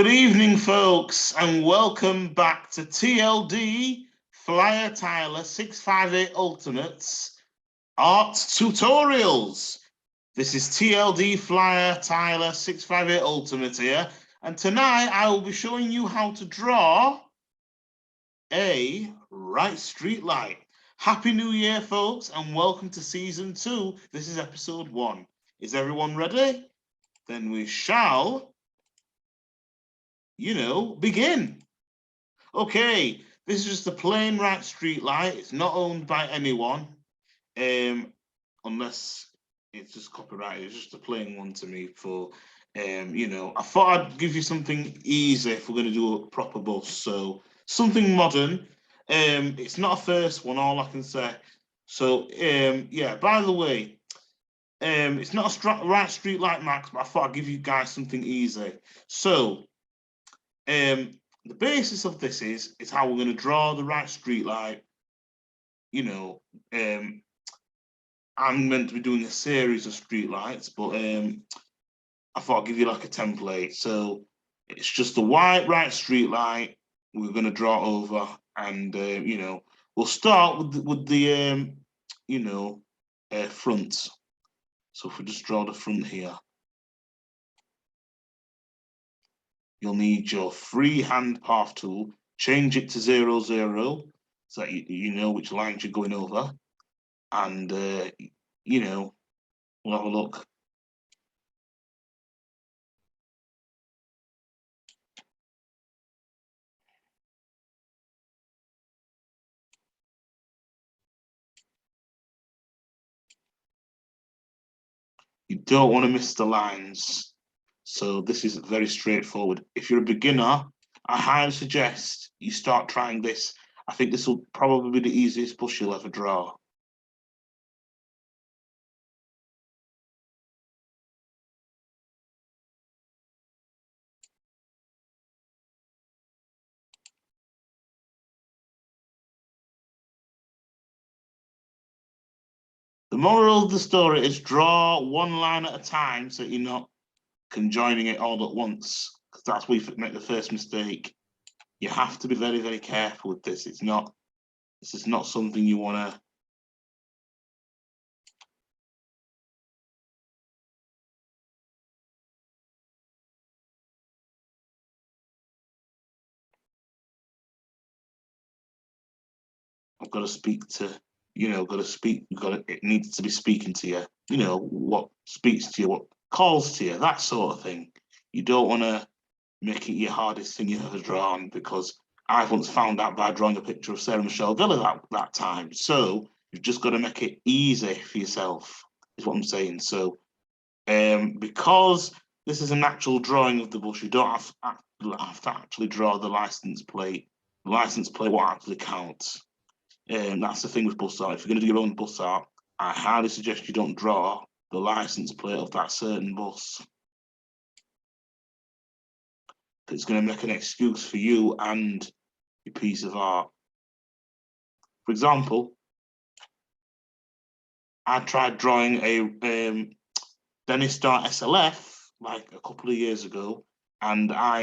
Good evening, folks, and welcome back to TLD Flyer Tyler 658 Ultimates Art Tutorials. This is TLD Flyer Tyler 658 Ultimate here, and tonight I will be showing you how to draw a Wright Streetlite. Happy New Year, folks, and welcome to Season 2. This is Episode 1. Is everyone ready? Then we shall begin. Okay, this is just a plain Wright Streetlite. It's not owned by anyone, unless it's just copyrighted. It's just a plain one to me for, I thought I'd give you something easy if we're going to do a proper bus. So something modern. It's not a first one, all I can say. So, yeah, by the way, it's not a Wright Streetlite Max, but I thought I'd give you guys something easy. So, the basis of this is how we're going to draw the Wright Streetlite. I'm meant to be doing a series of streetlights, but I thought I'd give you like a template. So it's just a white Wright Streetlite we're going to draw over, and we'll start with the front. So if we just draw the front here, you'll need your freehand path tool, change it to 0, 0, so that you know which lines you're going over. And, we'll have a look. You don't want to miss the lines. So this is very straightforward. If you're a beginner, I highly suggest you start trying this. I think this will probably be the easiest brush you'll ever draw. The moral of the story is draw one line at a time so you're not conjoining it all at once, because that's where you make the first mistake. You have to be very, very careful with this. This is not something you want to. I've got to speak to, it needs to be speaking to you, what speaks to you, what calls to you, that sort of thing. You don't want to make it your hardest thing you've ever drawn, because I've once found out by drawing a picture of Sarah Michelle Gellar that time. So you've just got to make it easy for yourself, is what I'm saying. So because this is an actual drawing of the bush, you don't have to actually draw the license plate. The license plate won't actually count. That's the thing with bus art. If you're going to do your own bus art, I highly suggest you don't draw the license plate of that certain bus. It's going to make an excuse for you and your piece of art. For example, I tried drawing a Dennis Star SLF like a couple of years ago, and I,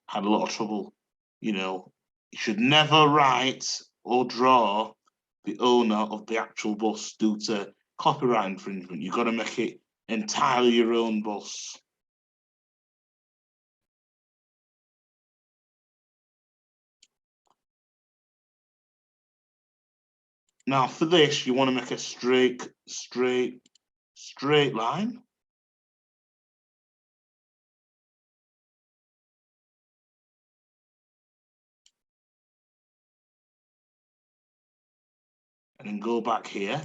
had a lot of trouble. You should never write or draw the owner of the actual bus due to copyright infringement. You've got to make it entirely your own bus. Now for this, you want to make a straight line. And then go back here.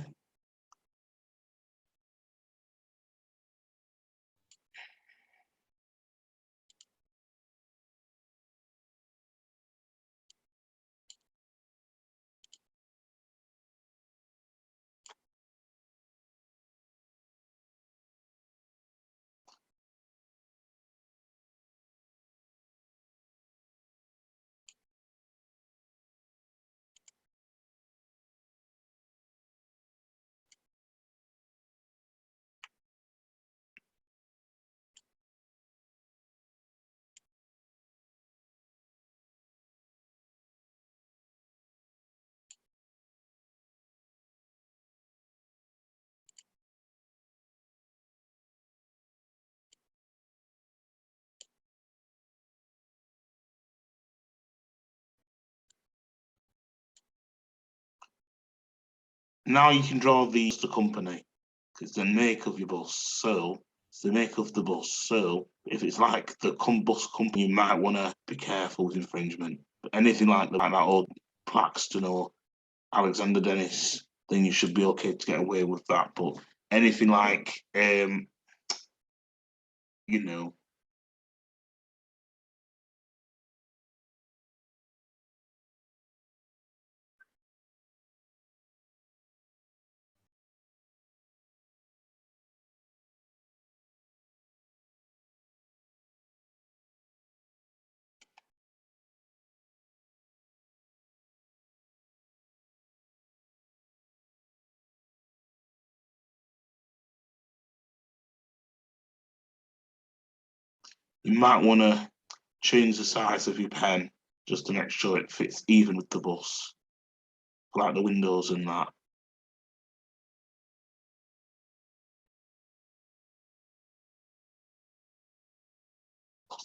Now you can draw the company, because the make of your bus. So it's the make of the bus. So if it's like the bus company, you might want to be careful with infringement. But anything like that old Plaxton or Alexander Dennis, then you should be okay to get away with that. But anything like, you know, you might want to change the size of your pen just to make sure it fits even with the bus, like the windows and that.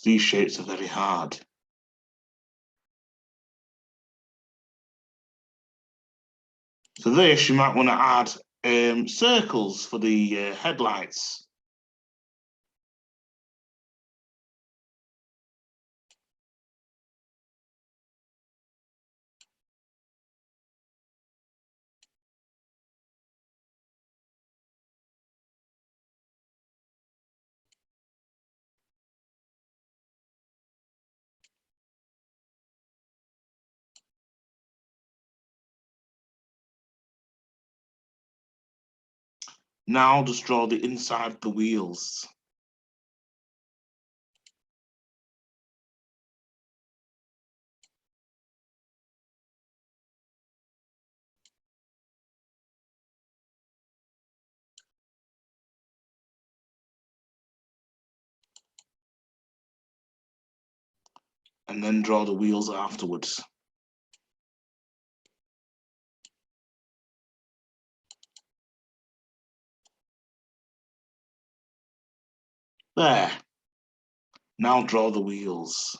These shapes are very hard. For this, you might want to add circles for the headlights. Now just draw the inside of the wheels. And then draw the wheels afterwards. There. Now draw the wheels.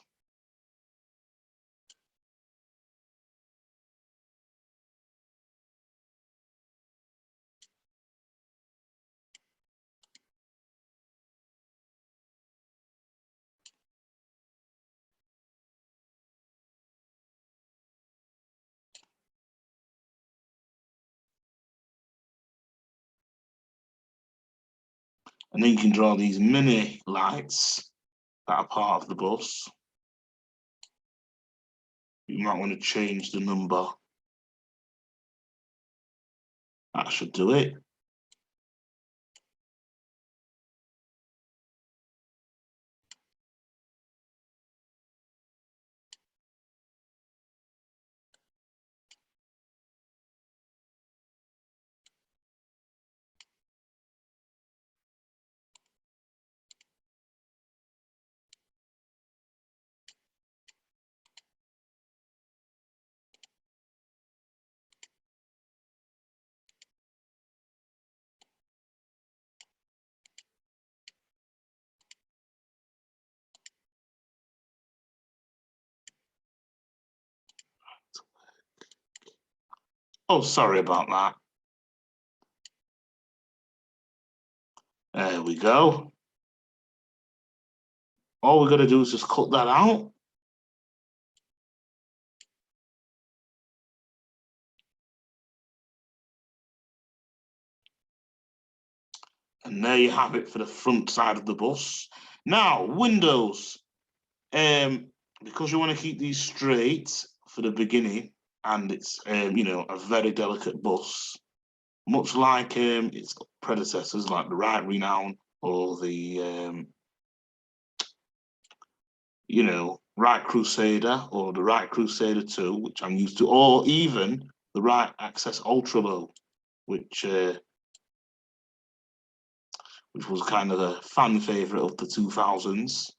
And then you can draw these mini lights that are part of the bus. You might want to change the number. That should do it. Oh, sorry about that. There we go. All we're going to do is just cut that out. And there you have it for the front side of the bus. Now, windows. Because you want to keep these straight for the beginning, and it's you know, a very delicate bus, much like its predecessors, like the Wright Renown or the you know, Wright Crusader or the Wright Crusader 2, which I'm used to, or even the Wright Access Ultra Low, which was kind of a fan favorite of the 2000s.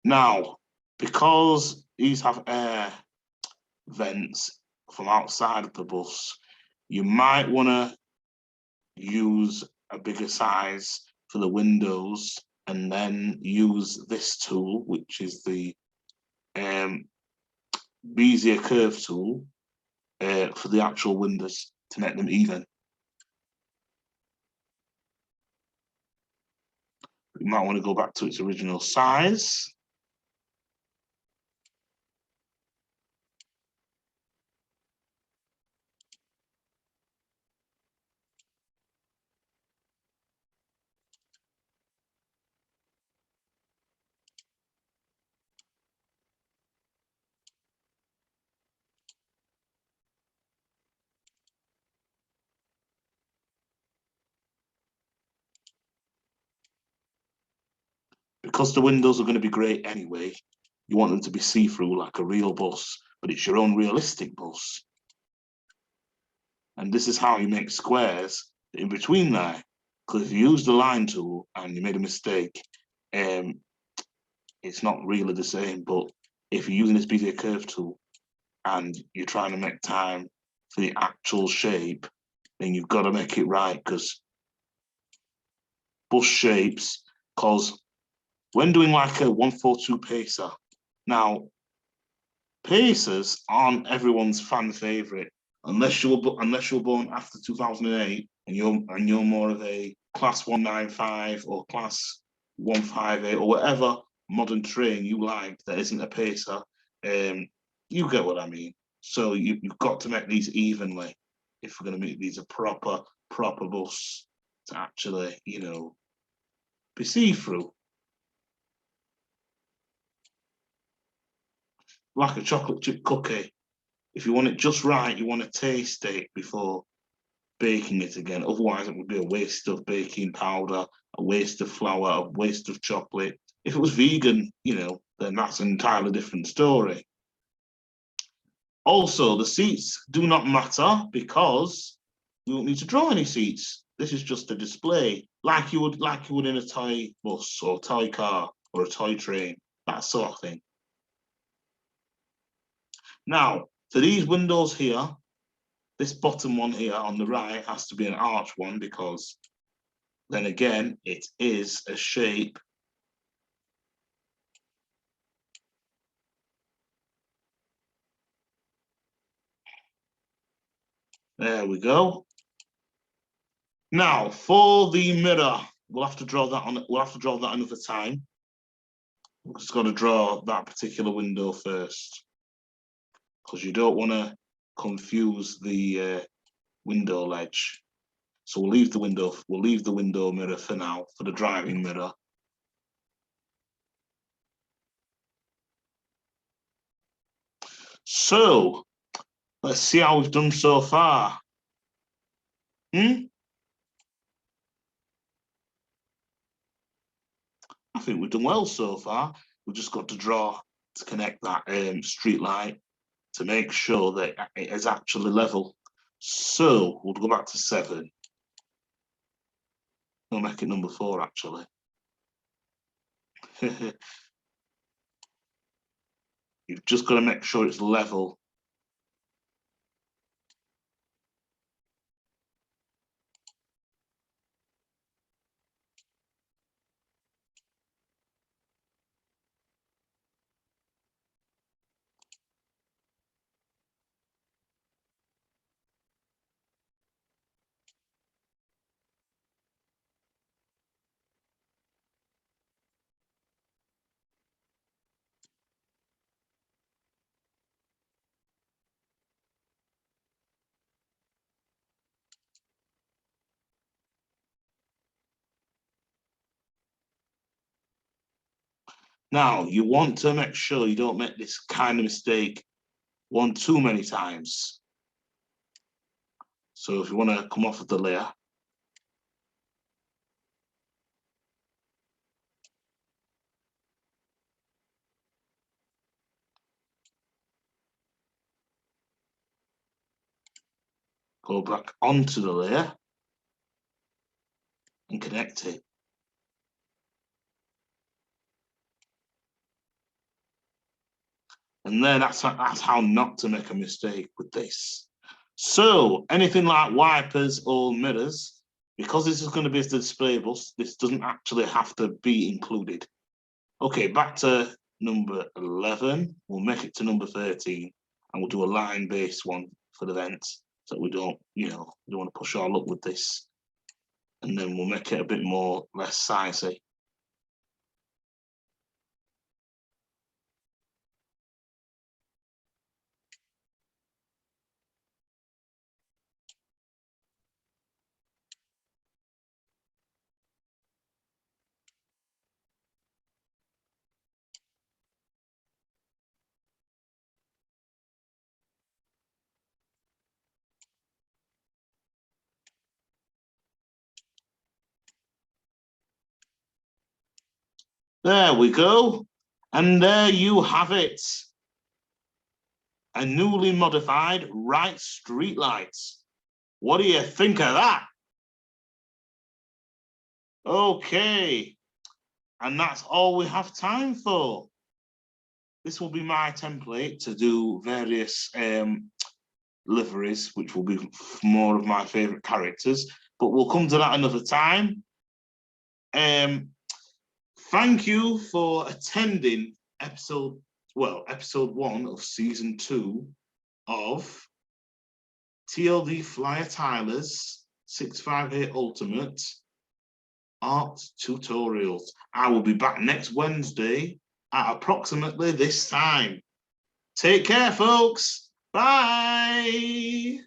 Now, because these have air vents from outside of the bus, you might want to use a bigger size for the windows and then use this tool, which is the Bezier curve tool for the actual windows to make them even. You might want to go back to its original size. Because the windows are going to be great anyway, you want them to be see-through like a real bus, but it's your own realistic bus. And this is how you make squares in between there. Because if you use the line tool and you made a mistake, it's not really the same. But if you're using this Bezier curve tool and you're trying to make time for the actual shape, then you've got to make it right, because bus shapes, because when doing like a 142 pacer, now pacers aren't everyone's fan favorite unless you were born after 2008 and you're more of a class 195 or class 158 or whatever modern train you like that isn't a pacer. You get what I mean. So you've got to make these evenly if we're going to make these a proper bus to actually, be see-through. Like a chocolate chip cookie. If you want it just right, you want to taste it before baking it again. Otherwise, it would be a waste of baking powder, a waste of flour, a waste of chocolate. If it was vegan, then that's an entirely different story. Also, the seats do not matter because we don't need to draw any seats. This is just a display, like you would in a toy bus or toy car or a toy train, that sort of thing. Now, for these windows here, this bottom one here on the right has to be an arch one, because then again, it is a shape. There we go. Now, for the mirror, we'll have to draw that another time. We've just got to draw that particular window first, because you don't want to confuse the window ledge. So we'll leave the window mirror for now, for the driving mirror. So let's see how we've done so far. I think we've done well so far. We've just got to draw to connect that street light to make sure that it is actually level. So we'll go back to 7. We'll make it number 4 actually. You've just got to make sure it's level. Now, you want to make sure you don't make this kind of mistake one too many times. So if you want to come off of the layer, go back onto the layer and connect it. And then that's how not to make a mistake with this. So anything like wipers or mirrors, because this is going to be a display bus, this doesn't actually have to be included. Okay, back to number 11. We'll make it to number 13 and we'll do a line-based one for the vents so we don't, we don't want to push our luck with this. And then we'll make it a bit more less sizey. There we go. And there you have it. A newly modified Wright Streetlite. What do you think of that? Okay. And that's all we have time for. This will be my template to do various liveries, which will be more of my favorite characters, but we'll come to that another time. Thank you for attending episode 1 of season 2 of TLD Flyer Tyler's 658 Ultimate Art Tutorials. I will be back next Wednesday at approximately this time. Take care, folks. Bye.